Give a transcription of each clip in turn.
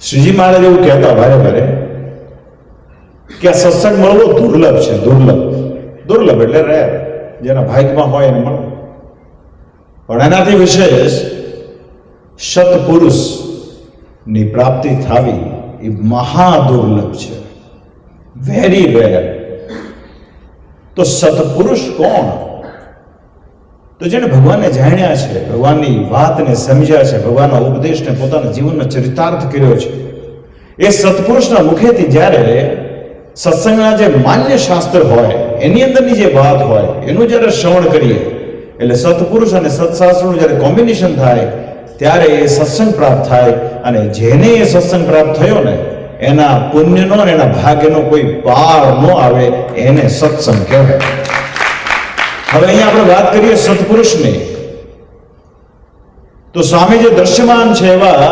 શ્રીજી મહારાજ એવું કહેતા વારે વારે કે આ સત્સંગ મળવો દુર્લભ છે. દુર્લભ એટલે રેર, જેના ભાગ્યમાં હોય એને મળે. પણ એનાથી વિશેષ સત્પુરુષની પ્રાપ્તિ થવી એ મહાદુર્લભ છે, વેરી રેર. તો સત્પુરુષ કોણ? તો જેને ભગવાનને જાણ્યા છે, ભગવાનની વાતને સમજ્યા છે, ભગવાનના ઉપદેશને પોતાના જીવનમાં ચરિતાર્થ કર્યો છે, એ સત્પુરુષના મુખેથી જ્યારે સત્સંગના જે માન્ય શાસ્ત્ર હોય એની અંદરની જે વાત હોય એનું જ્યારે શ્રવણ કરીએ, એટલે સત્પુરુષ અને સત્શાસ્ત્રનું જ્યારે કોમ્બિનેશન થાય ત્યારે એ સત્સંગ પ્રાપ્ત થાય. અને જેને એ સત્સંગ પ્રાપ્ત થયો ને એના પુણ્યનો અને એના ભાગ્યનો કોઈ પાર ન આવે, એને સત્સંગ કહેવાય. હવે અહીંયા આપણે વાત કરીએ સત્પુરુષની. તો સ્વામી જે દ્રશ્યમાન છે એવા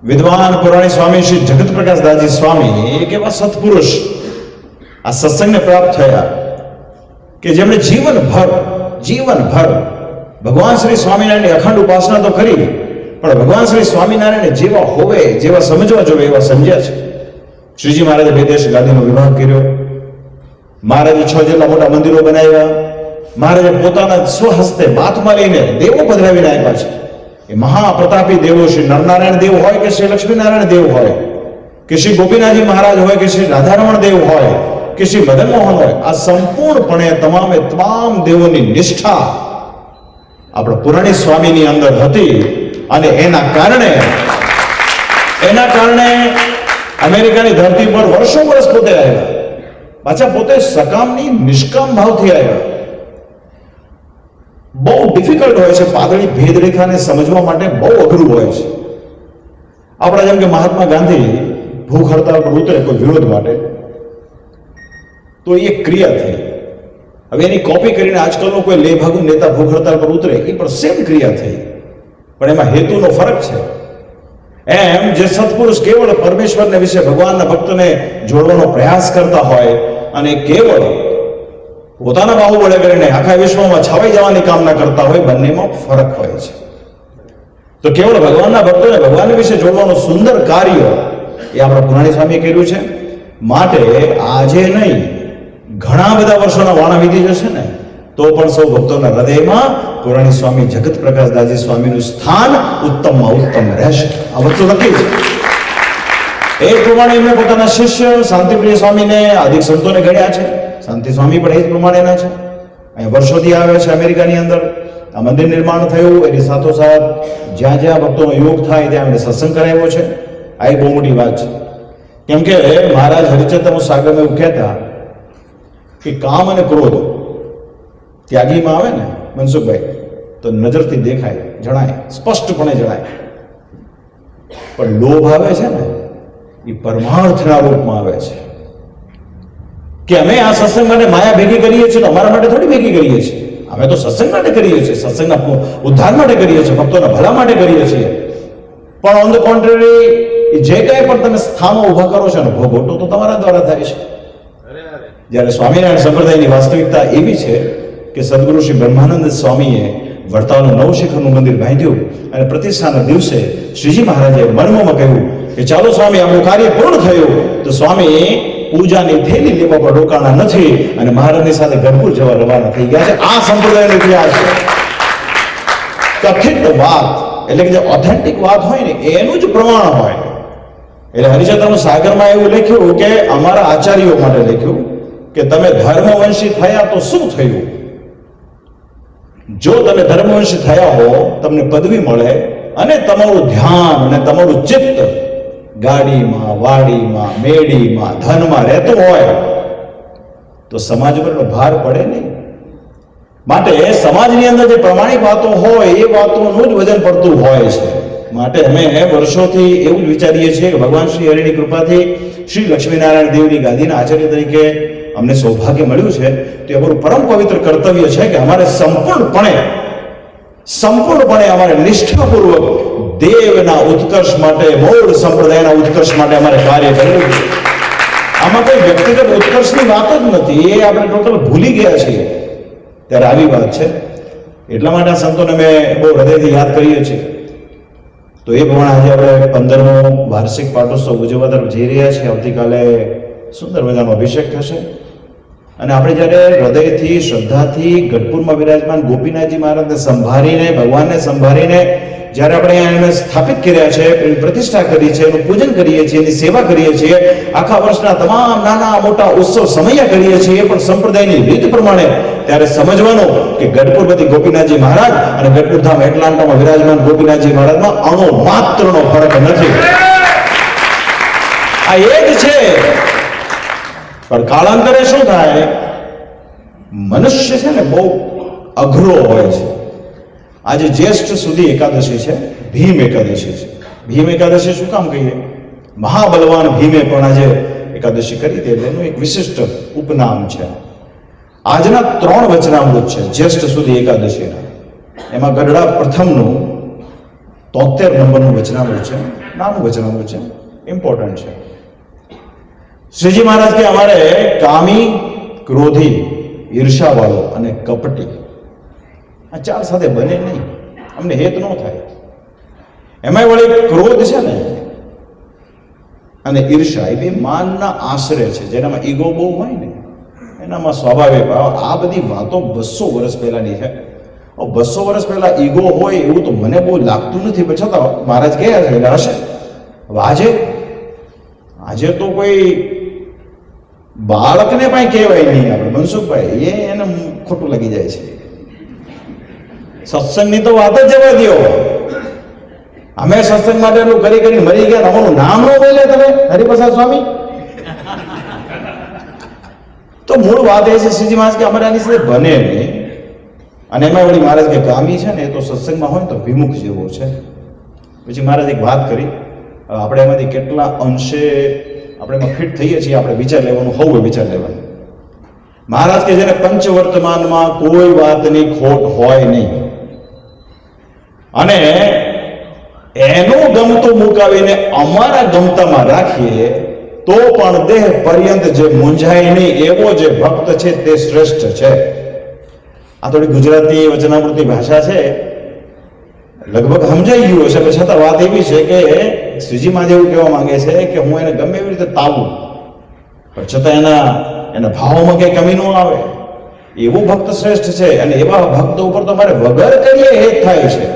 વિદ્વાન પુરાણી સ્વામી શ્રી જગત પ્રકાશ દાસજી સ્વામી એક એવા સત્પુરુષ આ સત્સંગને પ્રાપ્ત થયા કે જેમણે જીવનભર ભગવાન શ્રી સ્વામિનારાયણની અખંડ ઉપાસના તો કરી, પણ ભગવાન શ્રી સ્વામિનારાયણ જેવા હોવે, જેવા સમજવા જોવે એવા સમજ્યા છે. શ્રીજી મહારાજે વિદેશ ગાદીનો વિભાગ કર્યો, મહારાજે 6 જેટલા મોટા મંદિરો બનાવ્યા, મહારાજે પોતાના સ્વહસ્તે બાથમાં લઈને દેવો પધરાવીને આપ્યા છે. એ મહાપ્રતાપી દેવો શ્રી નરનારાયણ દેવ હોય કે શ્રી લક્ષ્મીનારાયણ દેવ હોય કે શ્રી ગોપીનાથજી મહારાજ હોય કે શ્રી રાધારમણ દેવ હોય કે શ્રી મદન મોહન હોય, આ સંપૂર્ણપણે તમામ દેવોની નિષ્ઠા આપણા પુરાણી સ્વામીની અંદર હતી. અને એના કારણે અમેરિકાની ધરતી પર વર્ષો વર્ષ પોતે આવ્યા, પાછા પોતે સકામની નિષ્કામ ભાવથી આવ્યા. બહુ ડિફિકલ્ટ હોય છે પાતળી ભેદરેખાને સમજવા માટે, બહુ અઘરું હોય છે. આપણા જેમ કે મહાત્મા ગાંધી ભૂખ હડતાલ પર ઉતરે કોઈ વિરોધ માટે, તો એ ક્રિયા થઈ. હવે એની કોપી કરીને આજકાલનો કોઈ લેભાગુ નેતા ભૂખ હડતાલ પર ઉતરે, એ પણ સેમ ક્રિયા થઈ, પણ એમાં હેતુનો ફરક છે. એમ જે સત્પુરુષ કેવળ પરમેશ્વરને વિશે ભગવાનના ભક્તને જોડવાનો પ્રયાસ કરતા હોય અને કેવળ પોતાના બાહુબળે કરીને આખા વિશ્વમાં છવાઈ જવાની કામના કરતા હોય, બંનેમાં ફરક હોય છે. તો કેવળ ભગવાનના ભક્તોને ભગવાન વિશે જોડવાનું સુંદર કાર્ય એ આપણા પુરાણી સ્વામીએ કર્યું છે. માટે આજે નહીં, ઘણા બધા વર્ષોના વાણા વીતી જશે ને તો પણ સૌ ભક્તોના હૃદયમાં પુરાણી સ્વામી જગત પ્રકાશ દાસજી સ્વામીનું સ્થાન ઉત્તમમાં ઉત્તમ રહેશે. આ વસ્તુ નક્કી છે. એ પ્રમાણે એમને પોતાના શિષ્ય શાંતિપ્રિય સ્વામીને આદિક સંતોને ઘડ્યા છે. શાંતિ સ્વામી પણ એ જ પ્રમાણેના છે. અહીંયા વર્ષોથી આવે છે અમેરિકાની અંદર. આ મંદિર નિર્માણ થયું એની સાથોસાથ જ્યાં જ્યાં ભક્તોનો યોગ થાય ત્યાં એમને સત્સંગ કરાવ્યો છે. આ એક બહુ મોટી વાત છે. કેમ કે મહારાજ હરિચંદ્ર સાગરમાં એવું કહેતા કે કામ અને ક્રોધ ત્યાગીમાં આવે ને મનસુખભાઈ, તો નજરથી દેખાય, જણાય, સ્પષ્ટપણે જણાય. પણ લોભ આવે છે ને એ પરમાર્થના રૂપમાં આવે છે. કે અમે આ સત્સંગ માટે માયા ભેગી કરીએ છીએ, તો અમારા માટે થોડી ભેગી કરીએ છીએ. અમે તો સત્સંગ માટે કરીએ છીએ, સત્સંગના ઉદ્ધાર માટે કરીએ છીએ, ભક્તોના ભલા માટે કરીએ છીએ. પણ ઓન ધ કોન્ટ્રેરી, જે કાંઈ પણ તમે સ્થાનો ઉભા કરો છો ને ભોગવટો તો તમારા દ્વારા થાય છે. જ્યારે સ્વામિનારાયણ સંપ્રદાયની વાસ્તવિકતા એવી છે કે સદગુરુ શ્રી બ્રહ્માનંદ સ્વામીએ વડતાલનું નવશિખરનું મંદિર બાંધ્યું અને પ્રતિષ્ઠાના દિવસે શ્રીજી મહારાજે મર્મમાં કહ્યું કે ચાલો સ્વામી, આપણું કાર્ય પૂર્ણ થયું. તો સ્વામી પૂજાની થેલી લેવા પર રોકાણા નથી અને મહારાજની સાથે ગઢપુર જવા રવાના થઈ ગયા છે. આ સંપ્રદાયનો ઇતિહાસ છે. કથિત વાત એટલે કે જે ઓથેન્ટિક વાત હોય ને એનું જ પ્રમાણ હોય. એટલે હરિચંદ્ર સાગરમાં એવું લખ્યું કે અમારા આચાર્યો માટે લખ્યું કે તમે ધર્મવંશી થયા તો શું થયું? જો તમે ધર્મવંશી થયા હો, તમને પદવી મળે અને તમારું ધ્યાન અને તમારું ચિત્ત ગાડીમાં, વાડીમાં, મેડીમાં, ધનમાં રહેતું હોય તો સમાજ પરનો ભાર પડે નહીં. માટે સમાજની અંદર જે પ્રમાણિક વાતો હોય એ વાતોનું જ વજન પડતું હોય છે. માટે અમે વર્ષોથી એવું જ વિચારીએ છીએ કે ભગવાન શ્રી હરિની કૃપાથી શ્રી લક્ષ્મીનારાયણ દેવની ગાદીના આચાર્ય તરીકે અમને સૌભાગ્ય મળ્યું છે. તો એ અમારું પરમ પવિત્ર કર્તવ્ય છે કે અમારે સંપૂર્ણપણે અમારે નિષ્ઠાપૂર્વક દેવના ઉત્કર્ષ માટે, મૂળ સંપ્રદાયના ઉત્કર્ષ માટે અમારે કાર્ય કરવું છે. આમાં કોઈ વ્યક્તિગત ઉત્કર્ષની વાત જ નથી, એ આપણે ટોટલ ભૂલી ગયા છીએ. ત્યારે આવી વાત છે. એટલા માટે આ સંતોને મેં બહુ હૃદયથી યાદ કરીએ છીએ. તો એ પ્રમાણે આજે આપણે 15મો વાર્ષિક પાટોત્સવ ઉજવવા તરફ જઈ રહ્યા છીએ. આવતીકાલે સુંદર મજાનો અભિષેક થશે અને આપણે જ્યારે હૃદયથી શ્રદ્ધાથી ગઢપુરમાં વિરાજમાન ગોપીનાથજી મહારાજને સંભાળીને, ભગવાનને સંભાળીને જ્યારે આપણે એને સ્થાપિત કર્યા છે, એની પ્રતિષ્ઠા કરી છે, એનું પૂજન કરીએ છીએ, એની સેવા કરીએ છીએ, આખા વર્ષના તમામ નાના મોટા ઉત્સવ સમયા કરીએ છીએ પણ સંપ્રદાયની રીત પ્રમાણે, ત્યારે સમજવાનું કે ગઢપુરપતિ ગોપીનાથજી મહારાજ અને ગઢપુર ધામ એટલાન્ટામાં વિરાજમાન ગોપીનાથજી મહારાજમાં અણુ માત્રનો ફરક નથી. આ એ જ છે. પણ કાળાંતરે શું થાય, મનુષ્ય છે ને બહુ અઘરો હોય છે. આજે જ્યેષ્ઠ સુધી એકાદશી છે, ભીમ એકાદશી છે. ભીમ એકાદશી શું કામ કહીએ? મહાબલવાન ભીમે પણ આજે એકાદશી કરી હતી એટલે એનું એક વિશિષ્ટ ઉપનામ છે. આજના 3 વચનામૃત છે જ્યેષ્ઠ સુધી એકાદશીના. એમાં ગઢડા પ્રથમનું 73 નંબરનું વચનામૃત છે. નાનું વચનામૃત છે, ઇમ્પોર્ટન્ટ છે. શ્રીજી મહારાજ કે અમારે કામી, ક્રોધી, ઈર્ષાવાળો અને કપટી આ 4 સાથે બને નહીં, અમને હેત ન થાય. એમાંય વળી ક્રોધ છે ને અને ઈર્ષા એ બે માનના આશ્રય છે. જેનામાં ઈગો બહુ હોય ને એનામાં સ્વાભાવિક આ બધી વાતો 200 વર્ષ પહેલાની છે. 200 વર્ષ પહેલા ઈગો હોય એવું તો મને બહુ લાગતું નથી, પણ છતાં મહારાજ કહ્યા છે એટલે હશે. હવે આજે તો કોઈ બાળકને પણ કહેવાય નહીં. આપણે મનસુખભાઈ એને ખોટું લાગી જાય છે. સત્સંગની તો વાત જ જવા દો. અમે સત્સંગ માટે એટલું કરી મરી ગયા, અમારું નામ ન બોલે તમે હરિપ્રસાદ સ્વામી. તો મૂળ વાત એ છે શ્રીજી મહારાજ કે અમારે આની સાથે બને નહીં. અને એમાં વળી મહારાજ કે કામી છે ને એ તો સત્સંગમાં હોય તો વિમુખ જેવો છે. પછી મહારાજ એક વાત કરી, આપણે એમાંથી કેટલા અંશે આપણે એમાં ફિટ થઈએ છીએ આપણે વિચાર લેવાનું, હોવું વિચાર લેવાનું. મહારાજ કે જેને પંચવર્તમાનમાં કોઈ વાતની ખોટ હોય નહીં અને એનું ગમતું મુકાવીને અમારા ગમતામાં રાખીએ તો પણ દેહ પર્યંત જે મૂંઝાય નહીં એવો જે ભક્ત છે તે શ્રેષ્ઠ છે. આ થોડી ગુજરાતી વચનામૃતની ભાષા છે, લગભગ સમજાઈ ગયું હશે, પણ છતાં વાત એવી છે કે શ્રીજી મહારાજ એવું કહેવા માંગે છે કે હું એને ગમે એવી રીતે તાવું પણ છતાં એના ભાવમાં કઈ કમી ન આવે એવું ભક્ત શ્રેષ્ઠ છે. અને એવા ભક્તો ઉપર તો મારે વગર કરીએ હેત થાય છે.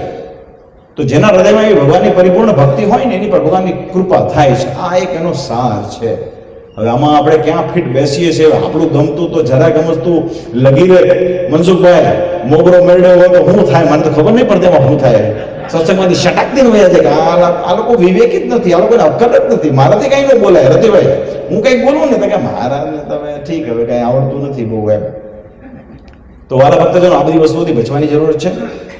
તો જેના હૃદયમાં એ ભગવાનની પરિપૂર્ણ ભક્તિ હોય ને એની પર ભગવાનની કૃપા થાય છે. આ એક એનો સાર છે. હવે આમાં આપણે ક્યાં ફિટ બેસીએ છીએ? આપણું ગમતું તો જરા ગમતું લગી રહે. મનસુખભાઈ મોગરો મેળવ્યો હોય તો શું થાય મને તો ખબર નહીં પડતી એમાં શું થાય. સત્સંગમાંથી શટાકતી વયા છે કે આ લોકો વિવેકી જ નથી, આ લોકોને અક્કલ જ નથી. મારાથી કઈ ન બોલાય. રતિભાઈ હું કંઈક બોલું ને તો કે મહારાજને તમે ઠીક હવે કઈ આવડતું નથી બહુ એમ. તો વાલા ભક્તજનો આ બધી વસ્તુઓથી બચવાની જરૂર છે.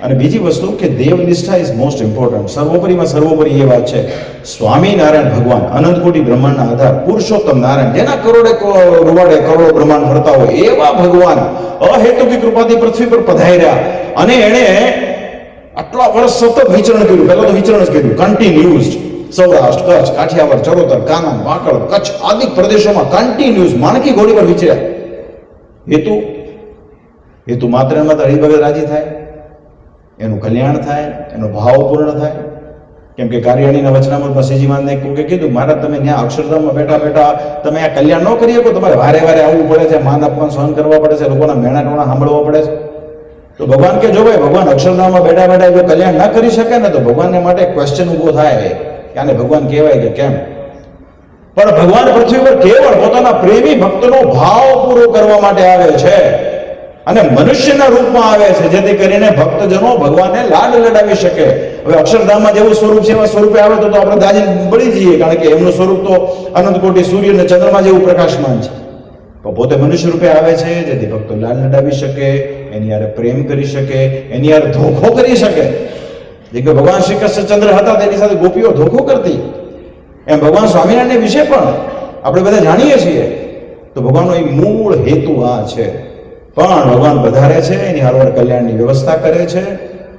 અને બીજી વસ્તુ કે દેવનિષ્ઠા ઇઝ મોસ્ટ ઇમ્પોર્ટન્ટ. સર્વોપરીમાં સર્વોપરી એ વાત છે સ્વામિનારાયણ ભગવાન અનંત કોટી બ્રહ્માંડના આધાર પુરુષોત્તમ નારાયણ, જેના કરોડે રૂવાડે કરોડો બ્રહ્માંડ ફરતા હોય એવા ભગવાન અહેતુકી કૃપાથી પૃથ્વી પર પધાર્યા અને એણે આટલા વર્ષ સતત વિચરણ કર્યું. પહેલા તો વિચરણ જ કર્યું, કન્ટિન્યુઅસ. સૌરાષ્ટ્ર, કચ્છ, કાઠિયાવાડ, ચરોતર, કાનમ, વાંકડ, કચ્છ આદિ પ્રદેશોમાં કન્ટિન્યુઅસ માણકી ઘોડી પર વિચર્યા. હેતુ માત્ર હરિભગત રાજી થાય, એનું કલ્યાણ થાય, એનો ભાવ પૂર્ણ થાય. કેમ કે કાર્યાણીના વચનામૃતમાં શ્રીજી મહારાજને કીધું મહારાજ તમે ત્યાં અક્ષરધામમાં બેઠા તમે આ કલ્યાણ ન કરી શકો, તમારે વારે વારે આવવું પડે છે, માન અપમાન સહન કરવા પડે છે, લોકોના મેણા ટોણા સાંભળવા પડે છે. તો ભગવાન કે જો ભાઈ ભગવાન અક્ષરધામમાં બેઠા જો કલ્યાણ ના કરી શકે ને તો ભગવાનને માટે ક્વેશ્ચન ઉભો થાય કે આને ભગવાન કહેવાય કે કેમ. પણ ભગવાન પૃથ્વી પર કેવળ પોતાના પ્રેમી ભક્તનો ભાવ પૂરો કરવા માટે આવે છે અને મનુષ્યના રૂપમાં આવે છે જેથી કરીને ભક્તજનો ભગવાનને લાડ લડાવી શકે. હવે અક્ષરધામમાં જેવું સ્વરૂપ છે એવા સ્વરૂપે આવે તો આપણે દાજી બળી જઈએ, કારણ કે એમનું સ્વરૂપ તો અનંત કોટી સૂર્ય અને ચંદ્રમા જેવું પ્રકાશમાન છે. તો પોતે મનુષ્ય રૂપે આવે છે જેથી ભક્તો લાડ લડાવી શકે, એની યારે પ્રેમ કરી શકે, એની યારે ધોખો કરી શકે. જે કે ભગવાન શ્રી કૃષ્ણચંદ્ર હતા તેની સાથે ગોપીઓ ધોખો કરતી, એમ ભગવાન સ્વામિનારાયણ વિશે પણ આપણે બધા જાણીએ છીએ. તો ભગવાનનો એ મૂળ હેતુ આ છે. પણ ભગવાન વધારે છે, એની હરવડ કલ્યાણની વ્યવસ્થા કરે છે,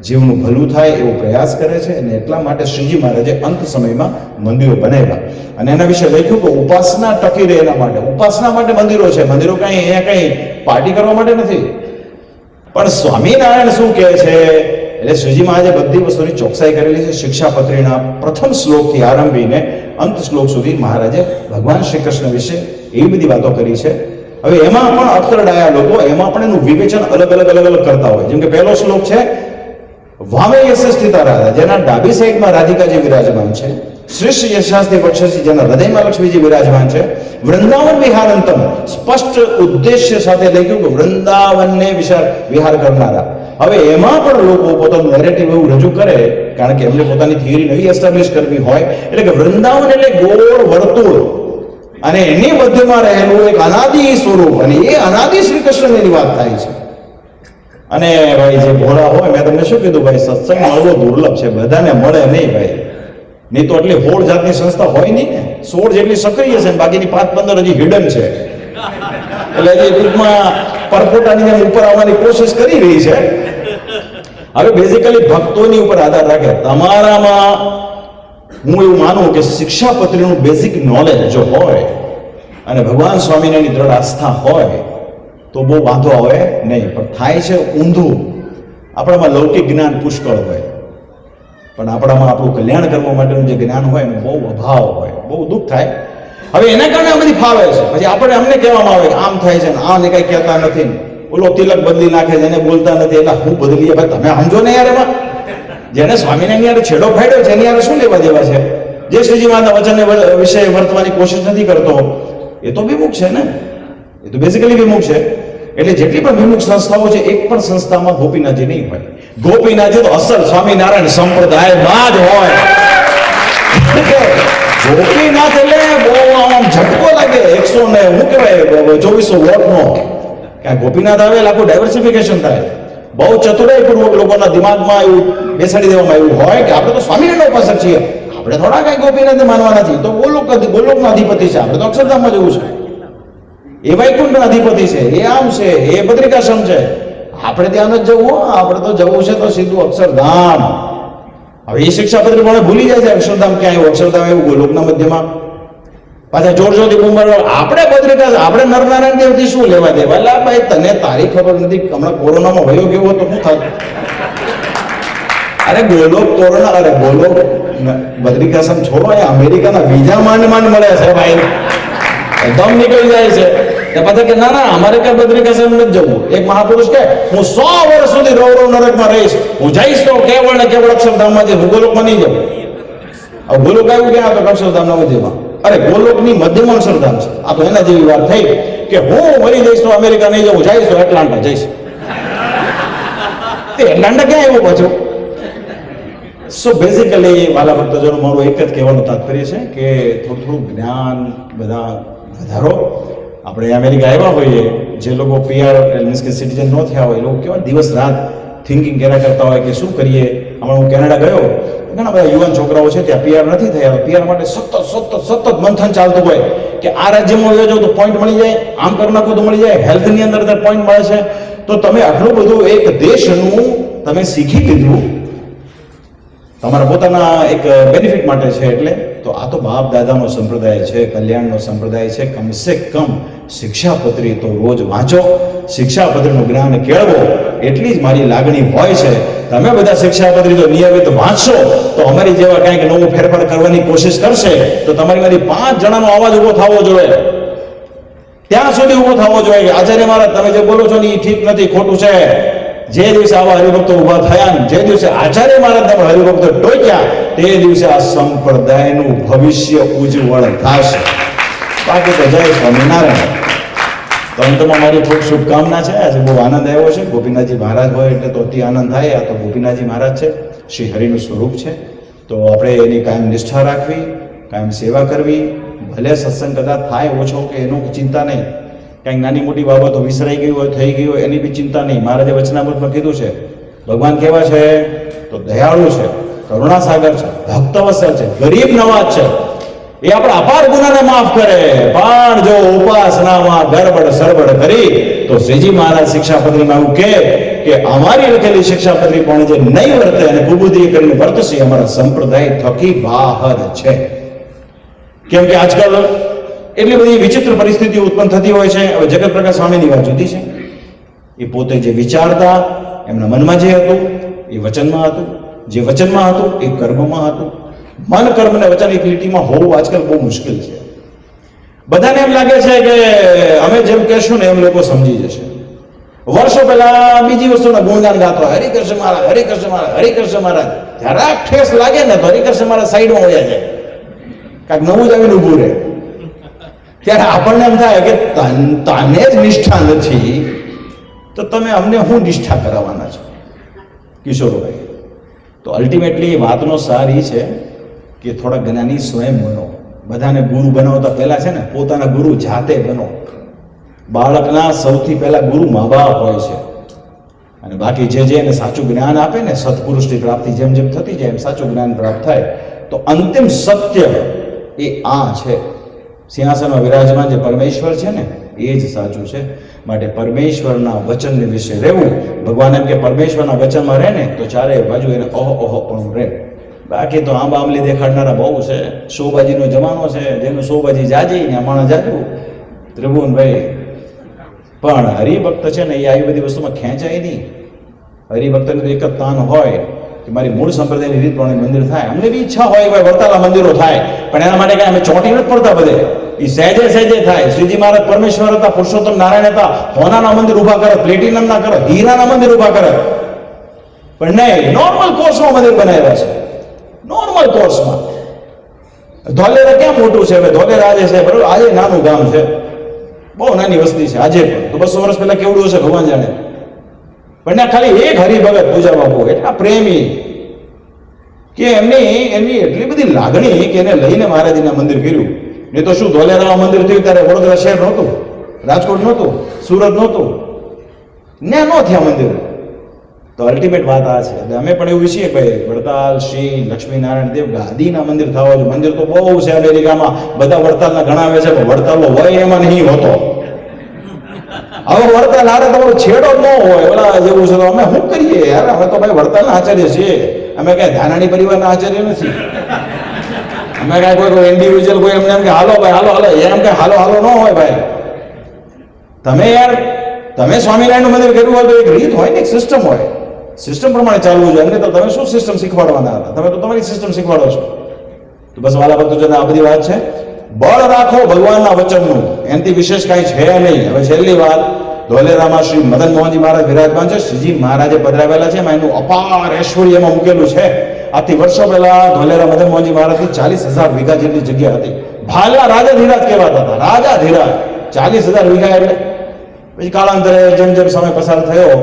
જીવનું ભલું થાય એવો પ્રયાસ કરે છે. અને એટલા માટે શ્રીજી મહારાજે અંત સમયમાં મંદિરો બનાવ્યા અને એના વિશે લખ્યું કે ઉપાસના ટકી રહે એના માટે. ઉપાસના માટે મંદિરો છે. મંદિરો કઈ અહીંયા કઈ પાર્ટી કરવા માટે નથી. પણ સ્વામિનારાયણ શું કહે છે એટલે શ્રીજી મહારાજે બધી વસ્તુની ચોકસાઈ કરેલી છે. શિક્ષાપત્રીના પ્રથમ શ્લોકથી આરંભીને અંત શ્લોક સુધી મહારાજે ભગવાન શ્રી કૃષ્ણ વિશે એવી બધી વાતો કરી છે. હવે એમાં પણ અક્ષરડાયા લોકો એમાં પણ એનું વિવેચન અલગ અલગ કરતા હોય. જેમ કે પહેલો શ્લોક છે વામે યસ્ય સ્થિતા રાધા, જેના ડાબી સાઈડમાં રાધિકાજી વિરાજમાન છે. શ્રેષ્ઠ યશાસ્તે વક્ષસી, જેના હૃદયમાં લક્ષ્મીજી વિરાજમાન છે. વૃંદાવન વિહારંતમ, સ્પષ્ટ ઉદ્દેશ્ય સાથે લખ્યું કે વૃંદાવનને વિહાર કરનારા. હવે એમાં પણ લોકો પોતાનું નેરેટિવ એવું રજૂ કરે, કારણ કે એમને પોતાની થિયરી નવી એસ્ટાબ્લિશ કરવી હોય, એટલે કે વૃંદાવન એટલે ગોળ વર્તુળ અને એની મધ્યમાં રહેલું એક અનાદિ સ્વરૂપ, અને એ અનાદિ શ્રી કૃષ્ણની વાત થાય છે. અને ભાઈ જે ભોળા હોય, મેં તમને શું કીધું ભાઈ, સત્સંગ મળવો દુર્લભ છે, બધાને મળે નહીં ભાઈ. નહીં તો એટલી 16 જાતની સંસ્થા હોય નહીં ને, 16 જેટલી સક્રિય છે, બાકીની 5-15 હજી હિડન છે. એટલે હજી ટૂંકમાં પરપોટાની જેમ ઉપર આવવાની કોશિશ કરી રહી છે. હવે બેઝિકલી ભક્તોની ઉપર આધાર રાખે. તમારામાં હું એવું માનું કે શિક્ષાપત્રીનું બેઝિક નોલેજ જો હોય અને ભગવાન સ્વામિનારાયણની દ્રઢ આસ્થા હોય તો બહુ વાંધો આવે નહીં. પણ થાય છે ઊંધું. આપણામાં લૌકિક જ્ઞાન પુષ્કળ હોય, પણ આપણામાં આપણું કલ્યાણ કરવા માટેનું જે જ્ઞાન હોય એનો બહુ અભાવ હોય, બહુ દુઃખ થાય. હવે એના કારણે આ બધી ફાવે છે. પછી આપણે અમને કહેવામાં આવે કે આમ થાય છે ને આને કંઈ કહેતા નથી, ઓલો તિલક બદલી નાખે છે એને બોલતા નથી, એટલે હું બદલીએ. ભાઈ તમે સમજો ને યાર, એમાં જેને સ્વામિનારાયણ યાર છેડો ફાડ્યો છે એની યાર શું લેવા દેવા છે? જે શ્રીજી મહારાજના વચનને વિશે વર્તવાની કોશિશ નથી કરતો એ તો વિમુખ છે ને, એ તો બેઝિકલી વિમુખ છે. એટલે જેટલી પણ વિમુખ સંસ્થાઓ છે, એક પણ સંસ્થામાં ગોપીનાથજી નહીં હોય. ગોપીનાથજી તો અસલ સ્વામિનારાયણ સંપ્રદાયમાં જ હોય. ગોપીનાથ એટલે બહુ આમ ઝટકો લાગે, 100 ને શું કહેવાય 2400 વોટનો. ક્યાં ગોપીનાથ આવે આખું ડાયવર્સિફિકેશન થાય. બહુ ચતુરાઈપૂર્વક લોકોના દિમાગમાં એવું બેસાડી દેવામાં આવ્યું હોય કે આપણે તો સ્વામિનારાયણ ઉપાસક છીએ, આપણે થોડા કઈ ગોપીનાથને માનવા નથી, તો ગોલોકનો અધિપતિ છે, આપણે તો અક્ષરધામમાં જવું છે, એ વૈકુંઠનો અધિપતિ છે, એ આમ છે, એ બદ્રિકાશ્રમ છે, આપણે ત્યાં જ જવું. આપણે તો જવું છે તો સીધું અક્ષરધામ. હવે એ શિક્ષાપત્રી પણ ભૂલી જાય છે અક્ષરધામ ક્યાં આવ્યું, અક્ષરધામ આવ્યું ગોલોકના મધ્યમાં. પાછા જોર જોરથી બુમર, આપણે બદ્રિકાશ્રમ, આપણે નરનારાયણ દેવથી શું લેવા દેવા? એટલે ભાઈ તને તારી ખબર નથી, હમણાં કોરોનામાં વયો ગયો તો શું થાય? અરે ગોલોક કોરોના, અરે ગોલોક બદ્રિકાશ્રમ છોડો, એ અમેરિકાના વિઝા માંડ મળે છે ભાઈ, દમ નીકળી જાય છે. પછી કે ના અમારે કઈ બદ્રિકાશ્રમ નથી જવું. એક મહાપુરુષ કે હું 100 વર્ષ સુધી રવ નરકમાં રહીશ, હું જઈશ તો કેવળ ને કેવળ અક્ષરધામમાં જઈશ, હું ગોલોકમાં નહીં જાઉં. હવે ગોલોક આવ્યું ક્યાં? તો અક્ષરધામના મધ્યમાં. અરે ગોલોકની મધ્યમાં અક્ષરધામ છે. આ તો એના જેવી વાત થઈ કે હું મરી જઈશ તો અમેરિકા નહીં જાઉં, જઈશ તો એટલાન્ટા જઈશ. એટલાન્ટા ક્યાં આવ્યું પાછું? સો બેઝિકલી વાલા ભક્તજનો, મારું એક જ કહેવાનું તાત્પર્ય છે કે થોડું જ્ઞાન બધા વધારો. આપણે અમેરિકા આવ્યા હોઈએ, જે લોકો PR મીન્સ કે સિટીઝન ન થયા હોય, એ લોકો કેવા દિવસ રાત થિંકિંગ કર્યા કરતા હોય કે શું કરીએ. હમણાં હું કેનેડા ગયો, ઘણા બધા યુવાન છોકરાઓ છે ત્યાં PR નથી થયા. PR માટે સતત મંથન ચાલતું હોય કે આ રાજ્યમાં વયો જાવ તો પોઈન્ટ મળી જાય, આમ કરી નાખો તો મળી જાય, હેલ્થની અંદર પોઈન્ટ મળે છે. તો તમે આટલું બધું એક દેશનું તમે શીખી લીધું તમારા પોતાના એક બેનિફિટ માટે છે. એટલે તો આ તો બાપ દાદાનો સંપ્રદાય છે, કલ્યાણનો સંપ્રદાય છે. કમસે કમ શિક્ષાપત્રી તો રોજ વાંચો, શિક્ષાપત્રીનું જ્ઞાન કેળવો, એટલી જ મારી લાગણી હોય છે. તમે બધા શિક્ષાપત્રી જો નિયમિત વાંચશો તો અમારી જેવા કંઈક નવું ફેરફાર કરવાની કોશિશ કરશે તો તમારીમાંથી 5 જણાનો અવાજ ઉભો થવો જોઈએ. ત્યાં સુધી ઉભો થવો જોઈએ કે આચાર્ય મહારાજ તમે જે બોલો છો ને એ ઠીક નથી, ખોટું છે. જે દિવસે આવા હરિભક્તો ઉભા થયા, જે દિવસે આચાર્ય મહારાજને પણ હરિભક્તો ટોક્યા, તે દિવસે આ સંપ્રદાયનું ભવિષ્ય ઉજ્જવળ થશે. બાકી તો જય સ્વામિનારાયણ. તો અંતમાં મારી થોડી શુભકામના છે. આજે બહુ આનંદ આવ્યો છે. ગોપીનાથજી મહારાજ હોય એટલે તો અતિ આનંદ થાય. આ તો ગોપીનાથજી મહારાજ છે, શ્રી હરિનું સ્વરૂપ છે. તો આપણે એની કાયમ નિષ્ઠા રાખવી, કાયમ સેવા કરવી. ભલે સત્સંગ કદાચ થાય ઓછો કે એનું ચિંતા નહીં, કંઈક નાની મોટી બાબતો વિસરાઈ ગઈ હોય, થઈ ગઈ હોય, એની બી ચિંતા નહીં. મહારાજે વચનામૃતમાં કીધું છે ભગવાન કેવા છે? તો દયાળુ છે, કરુણાસાગર છે, ભક્તવત્સલ છે, ગરીબ નવાજ છે. એ આપણા અપાર ગુનાને માફ કરે. પણ જો ઉપાસનામાં ગરબડ સરબડ કરી તો શ્રીજી મહારાજ શિક્ષાપત્રીમાં એવું કે અમારી લખેલી શિક્ષાપત્રી પણ જે નહીં વર્તે અને કુબુદ્ધિ કરીને વર્તશે, અમારા સંપ્રદાય થકી બહાર છે. કેમ કે આજકાલ એટલી બધી વિચિત્ર પરિસ્થિતિઓ ઉત્પન્ન થતી હોય છે. હવે જગત પ્રકાશ સ્વામીની વાત જુદી છે. એ પોતે જે વિચારતા, એમના મનમાં જે હતું એ વચનમાં હતું, જે વચનમાં હતું એ કર્મમાં હતું. મન, કર્મ અને વચન એક લીટીમાં હોવું આજકાલ બહુ મુશ્કેલ છે. બધાને એમ લાગે છે કે અમે જેમ કહેશું ને એમ લોકો સમજી જશે. વર્ષો પહેલા બીજી વસ્તુના ગુણગાન ગાતો હોય, હરિકૃષ્ણ મહારાજ, હરિકૃષ્ણ મહારાજ, હરિકૃષ્ણ મહારાજ. જરાક ઠેસ લાગે ને તો હરિકૃષ્ણ મહારાજ સાઈડમાં વયા જાય, કાંઈક નવું જ આવીને ઊભું રહે. ત્યારે આપણને એમ થાય કે તને જ નિષ્ઠા નથી તો તમે અમને શું નિષ્ઠા કરાવવાના છો કિશોરભાઈ? તો અલ્ટિમેટલી વાતનો સાર એ છે કે થોડા જ્ઞાની સ્વયં બનો. બધાને ગુરુ બનાવતા પહેલા છે ને પોતાના ગુરુ જાતે બનો. બાળકના સૌથી પહેલા ગુરુ મા બાપ હોય છે, અને બાકી જે એને સાચું જ્ઞાન આપે ને, સત્પુરુષની પ્રાપ્તિ જેમ જેમ થતી જાય એમ સાચું જ્ઞાન પ્રાપ્ત થાય. તો અંતિમ સત્ય એ આ છે, સિંહાસનમાં વિરાજમાન જે પરમેશ્વર છે ને એ જ સાચું છે. માટે પરમેશ્વરના વચનને વિશે રહેવું. ભગવાન એમ કે પરમેશ્વરના વચનમાં રહે ને તો ચારે બાજુ એને ઓહો પણ રહે. બાકી તો આંબા આંબલી દેખાડનારા બહુ છે. શોબાજીનો જમાનો છે, જેનું શોબાજી જાજી ને અમાણા જાજુ. ત્રિભુવનભાઈ પણ હરિભક્ત છે ને એ આવી બધી વસ્તુમાં ખેંચાય નહીં. હરિભક્તને તો એક જ તાન હોય કે મારી મૂળ સંપ્રદાયની રીત પ્રમાણે મંદિર થાય. અમને બી ઈચ્છા હોય કે વડતાલા મંદિરો થાય, પણ એના માટે કાંઈ અમે ચોંટી નથી પડતા. બધે એ સહેજે સહેજે થાય. શ્રીજી મહારાજ પરમેશ્વર હતા, પુરુષોત્તમ નારાયણ હતા, હોનાના મંદિર ઊભા કરે, પ્લેટિનમના કરે, હીરાના મંદિર ઊભા કરે. પણ નહીં, નોર્મલ કોર્સમાં મંદિર બનાવ્યા છે. નોર્મલ કોર્સમાં. ધોલેરા ક્યાં મોટું છે? હવે ધોલેરા આજે છે બરોબર, આજે નાનું ગામ છે, બહુ નાની વસ્તી છે આજે પણ. તો 200 વર્ષ પહેલા કેવડું હશે ભગવાન જાણે. પણ ના ખાલી એક હરિભગત પૂજા બાપુ એટલા પ્રેમી કે એમની એટલી બધી લાગણી કે એને લઈને મહારાજના મંદિર કર્યું. નહીં તો શું ધોલેરામાં મંદિર થયું ત્યારે વડોદરા શહેર નહોતું, રાજકોટ નહોતું, સુરત નહોતું, ને ન થયા મંદિર. તો અલ્ટિમેટ વાત આ છે. એટલે અમે પણ એવું ઈચ્છીએ ભાઈ વડતાલ શ્રી લક્ષ્મીનારાયણ દેવ ગાદીના મંદિર થવા જોઈએ. મંદિર તો બહુ છે અમેરિકામાં, બધા વડતાલના ગણાવે છે, પણ વડતાલનો હોય એમાં નહીં હોતો. હવે વડતાલ હારે તમારો છેડો ન હોય ઓલા જેવું છે તો અમે શું કરીએ યાર? અમે તો ભાઈ વડતાલના આચાર્ય છીએ, અમે કઈ ધાનાણી પરિવારના આચાર્ય નથી. અમે કઈ કોઈ ઇન્ડિવિજ્યુઅલ કોઈ એમને એમ કે હાલો ભાઈ હાલો હાલો એમ કઈ હાલો હાલો ન હોય ભાઈ. તમે યાર તમે સ્વામિનારાયણનું મંદિર કર્યું હોય તો એક રીત હોય ને, એક સિસ્ટમ હોય, સિસ્ટમ પ્રમાણે ચાલવું જોઈએ. એમને તો તમે શું સિસ્ટમ શીખવાડવાના હતા? તમે તો તમારી સિસ્ટમ શીખવાડો છો. તો બસ વાલા ભક્તોજન આ બધી વાત છે. બળ રાખો ભગવાનના વચનનું, એનાથી વિશેષ કાંઈ છે નહીં. હવે છેલ્લી વાત, ધોલેરામાં શ્રી મદન મોહનજી મહારાજ વિરાજમાન છે. શ્રીજી મહારાજે પધરાવેલા છે, એમાં એનું અપાર ઐશ્વર્ય એમાં મૂકેલું છે. આથી વર્ષો પહેલા ધોલેરા મદન મોહનજી મહારાજની 40,000 વીઘા જેટલી જગ્યા હતી. ભાલના રાજા ધીરાજ કહેવાતા હતા, રાજા ધીરાજ. 40,000 વીઘા એટલે પછી કાળાંતરે જેમ જેમ સમય પસાર થયો,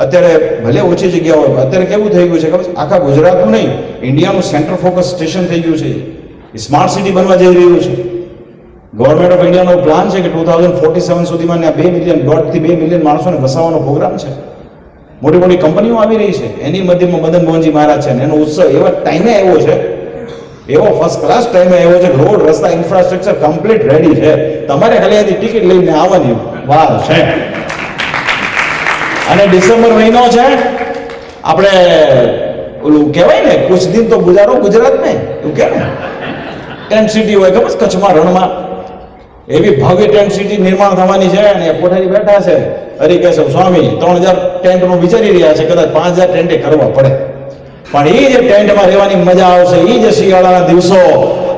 અત્યારે ભલે ઓછી જગ્યા હોય, અત્યારે કેવું થઈ ગયું છે ખબર છે? આખા ગુજરાતનું નહીં, ઇન્ડિયાનું સેન્ટર ફોકસ સ્ટેશન થઈ ગયું છે. સ્માર્ટ સિટી બનવા જઈ રહ્યું છે. ગવર્મેન્ટ ઓફ ઇન્ડિયાનો પ્લાન છે કે 2047 સુધીમાં 2 મિલિયન, 1.5 થી 2 મિલિયન માણસોને વસાવવાનો પ્રોગ્રામ છે. મોટી મોટી કંપનીઓ આવી રહી છે, એની મધ્યમાં મદન મોહનજી મહારાજ છે. એનો ઉત્સવ એવા ટાઈમે આવ્યો છે, એવો ફર્સ્ટ ક્લાસ ટાઈમે આવ્યો છે. રોડ રસ્તા ઇન્ફ્રાસ્ટ્રક્ચર કમ્પ્લીટ રેડી છે. તમારે ખાલી અહીંથી ટિકિટ લઈને આવવાની વાર છે. અને ડિસેમ્બર મહિનો છે, આપણે ઓલું કહેવાય ને કુછ દિન તો ગુજારો ગુજરાત મેં, એવું કહેવાય. ટેન્ટ સિટી હોય ખબર કચ્છમાં રણમાં, એવી ભવ્ય ટેન્ટ સિટી નિર્માણ થવાની છે. અને કોઠારી બેઠા છે હરિકેશવ સ્વામી, 3000 ટેન્ટનું વિચારી રહ્યા છે. કદાચ 5000 ટેન્ટે કરવા પડે, પણ એ જે ટેન્ટમાં રહેવાની મજા આવશે, એ જે શિયાળાના દિવસો,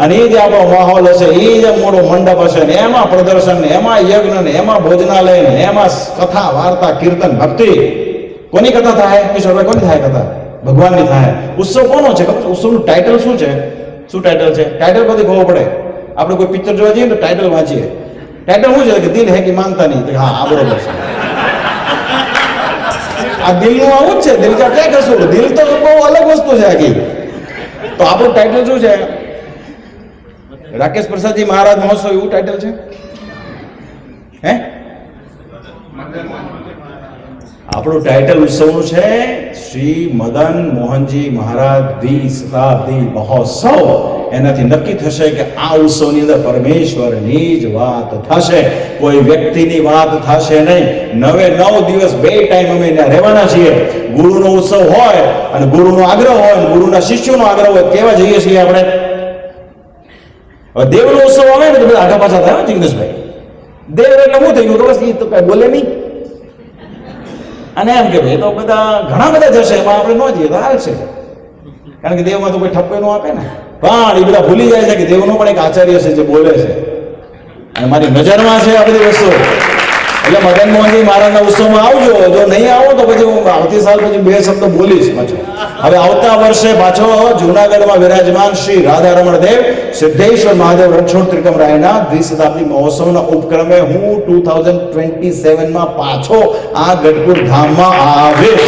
અને એ જે આપણો માહોલ હશે, એ જે મોટો મંડપ હશે ને એમાં પ્રદર્શન ને એમાં યજ્ઞ ને એમાં ભોજનાલય ને એમાં કથા વાર્તા કીર્તન ભક્તિ. કોની કથા થાય કિશોરભાઈ? કોની થાય કથા? ભગવાનની થાય. ઉત્સવ કોનો છે? ઉત્સવનું ટાઇટલ શું છે? શું ટાઇટલ છે? ટાઇટલ બધી ખબર પડે. આપણે કોઈ પિક્ચર જોવા જઈએ તો ટાઇટલ વાંચીએ. ટાઇટલ શું છે? કે દિલ હે કે માનતા નહીં. હા આ બરોબર છે. આ દિલનું આવું જ છે. દિલ કા ક્યાં કશું? દિલ તો બહુ અલગ વસ્તુ છે આખી. તો આપણું ટાઇટલ શું છે? રાકેશ પ્રસાદજી મહારાજ મહોત્સવ એવું ટાઇટલ છે? હે? આપણું ટાઇટલ ઉત્સવનું છે શ્રી મદન મોહનજી મહારાજ દ્વિશતાબ્દી મહોત્સવ. એનાથી નક્કી થશે કે આ ઉત્સવની અંદર પરમેશ્વરની જ વાત થશે, કોઈ વ્યક્તિની વાત થશે નહીં. 9 દિવસ 2 ટાઈમ અમે ત્યાં રહેવાના છીએ. ગુરુનો ઉત્સવ હોય અને ગુરુનો આગ્રહ હોય અને ગુરુના શિષ્યોનો આગ્રહ હોય, કેવા જઈએ છીએ આપણે? હવે દેવનો ઉત્સવ આવે ને તો બધા આગા પાછા થાય જિગ્નેશભાઈ. દેવ એટલે શું થઈ ગયું? બસ એ તો કઈ બોલે નહીં. અને એમ કે ભાઈ તો બધા ઘણા બધા જશે, એમાં આપણે ન જઈએ તો હાલશે, કારણ કે દેવમાં તો કોઈ ઠપકો ન આપે ને. પણ એ બધા ભૂલી જાય છે કે દેવનો પણ એક આચાર્ય છે જે બોલે છે, અને મારી નજરમાં છે આ બધી વસ્તુ. એટલે મદન મોહનજી મહારાજના ઉત્સવમાં આવજો, જો નહીં આવો તો પછી હું આવતી સાલ પછી 2 શબ્દ બોલીશ પાછો. હવે આવતા વર્ષે પાછો જૂનાગઢમાં વિરાજમાન શ્રી રાધારમણ દેવ સિદ્ધેશ્વર મહાદેવ રણછોડ ત્રિકમ રાયના દ્વિશતાબ્દી મહોત્સવના ઉપક્રમે હું 2027માં પાછો આ ગઢપુર ધામમાં આવીશ.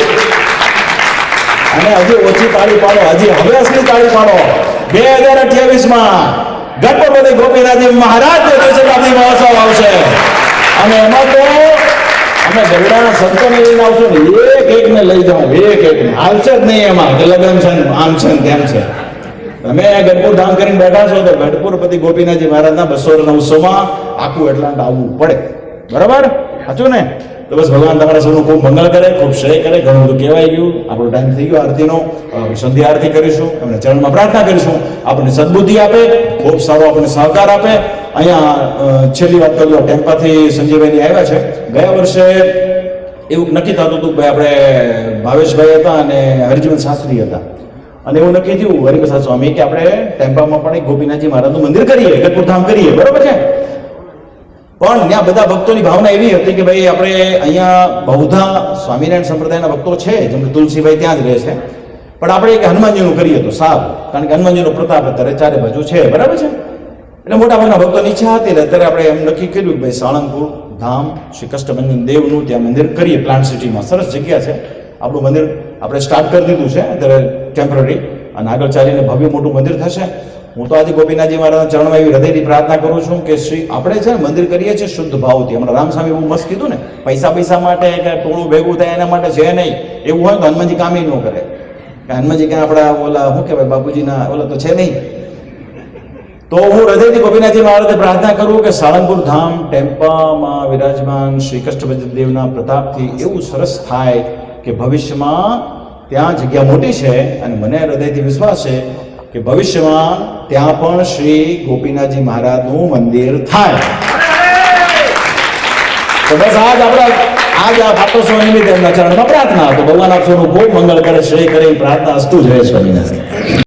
અને હજી ઓછી તાળી પાડો, હજી હવે અસલી તાળી પાડો. 2028માં ગણપતિ ગોપીનાથજી મહારાજ દ્વિશતાબ્દી મહોત્સવ આવશે, અને એમાં તો અમે ગરડાના સંતોને લઈને આવશું ને, એક ને લઈ જાઉં, એક ને હાલશે જ નહીં એમાં કે લગ્ન છે આમ છે ને તેમ છે. તમે ગઢપુર ધામ કરીને બેઠા છો તો ગઢપુરપતિ ગોપીનાથજી મહારાજના 200 વર્ષના ઉત્સવમાં આખું એટલાન્ટ આવવું પડે, બરાબર? સાચું ને? તો બસ ભગવાન તમારા સૌનું ખૂબ મંગળ કરે, ખૂબ શ્રેય કરે. ઘણું બધું કહેવાય ગયું, આપણો ટાઈમ થઈ ગયો આરતીનો. સંધ્યા આરતી કરીશું, એમને ચરણમાં પ્રાર્થના કરીશું, આપણને સદબુદ્ધિ આપે, ખૂબ સારો આપણને સહકાર આપે. અહીંયા છેલ્લી વાત કરી લો, ટેમ્પાથી સંજયભાઈની આવ્યા છે. ગયા વર્ષે એવું નક્કી થતું હતું કે ભાઈ આપણે ભાવેશભાઈ હતા અને હરિજીવન શાસ્ત્રી હતા, અને એવું નક્કી થયું હરિપ્રસાદ સ્વામી કે આપણે ટેમ્પામાં પણ એક ગોપીનાથજી મહારાજનું મંદિર કરીએ, ગઢપુર ધામ કરીએ, બરોબર છે? પણ ત્યાં બધા ભક્તોની ભાવના એવી હતી કે ભાઈ આપણે અહીંયા બહુધા સ્વામિનારાયણ સંપ્રદાયના ભક્તો છે, જેમ કે તુલસીભાઈ ત્યાં જ રહે છે, પણ આપણે એક હનુમાનજીનું કરીએ તો સારું, કારણ કે હનુમાનજીનો પ્રતાપ અત્યારે ચારે બાજુ છે, બરાબર છે? એટલે મોટાભાગના ભક્તોની ઈચ્છા હતી, અત્યારે આપણે એમ નક્કી કર્યું કે ભાઈ સાળંગપુર ધામ શ્રી કષ્ટભંજન દેવનું ત્યાં મંદિર કરીએ, પ્લાન્ટ સિટીમાં. સરસ જગ્યા છે, આપણું મંદિર આપણે સ્ટાર્ટ કરી દીધું છે અત્યારે ટેમ્પરરી, અને આગળ ચાલીને ભવ્ય મોટું મંદિર થશે. હું તો આજે ગોપીનાથજી મહારાજના ચરણમાં એવી હૃદયથી પ્રાર્થના કરું છું કે શ્રી આપણે છે ને મંદિર કરીએ છીએ શુદ્ધ ભાવથી. હમણાં રામસ્વામી બહુ મસ્ત કીધું ને, પૈસા માટે કે ટોળું ભેગું થાય એના માટે છે નહીં. એવું હોય તો હનુમાનજી કામ ન કરે, કે હનુમાનજી ક્યાં આપણા ઓલા શું કહેવાય બાપુજીના ઓલા તો છે નહીં. તો હું હૃદયથી ગોપીનાથજી મહારાજને પ્રાર્થના કરું કે સાળંગપુર ધામ ટેમ્પામાં વિરાજમાન શ્રી કષ્ટભંજન દેવના પ્રતાપથી એવું સરસ થાય કે ભવિષ્યમાં ત્યાં જગ્યા મોટી છે, અને મને હૃદયથી વિશ્વાસ છે કે ભવિષ્યમાં ત્યાં પણ શ્રી ગોપીનાથજી મહારાજનું મંદિર થાય. તો બસ આજ આ પાટોત્સવ નિમિત્તે એમના ચરણમાં પ્રાર્થના. તો ભગવાન આપ સૌનું ખૂબ મંગળ કરે, શ્રેય કરે, પ્રાર્થના અસ્તુ. જય સ્વામિનારાયણ.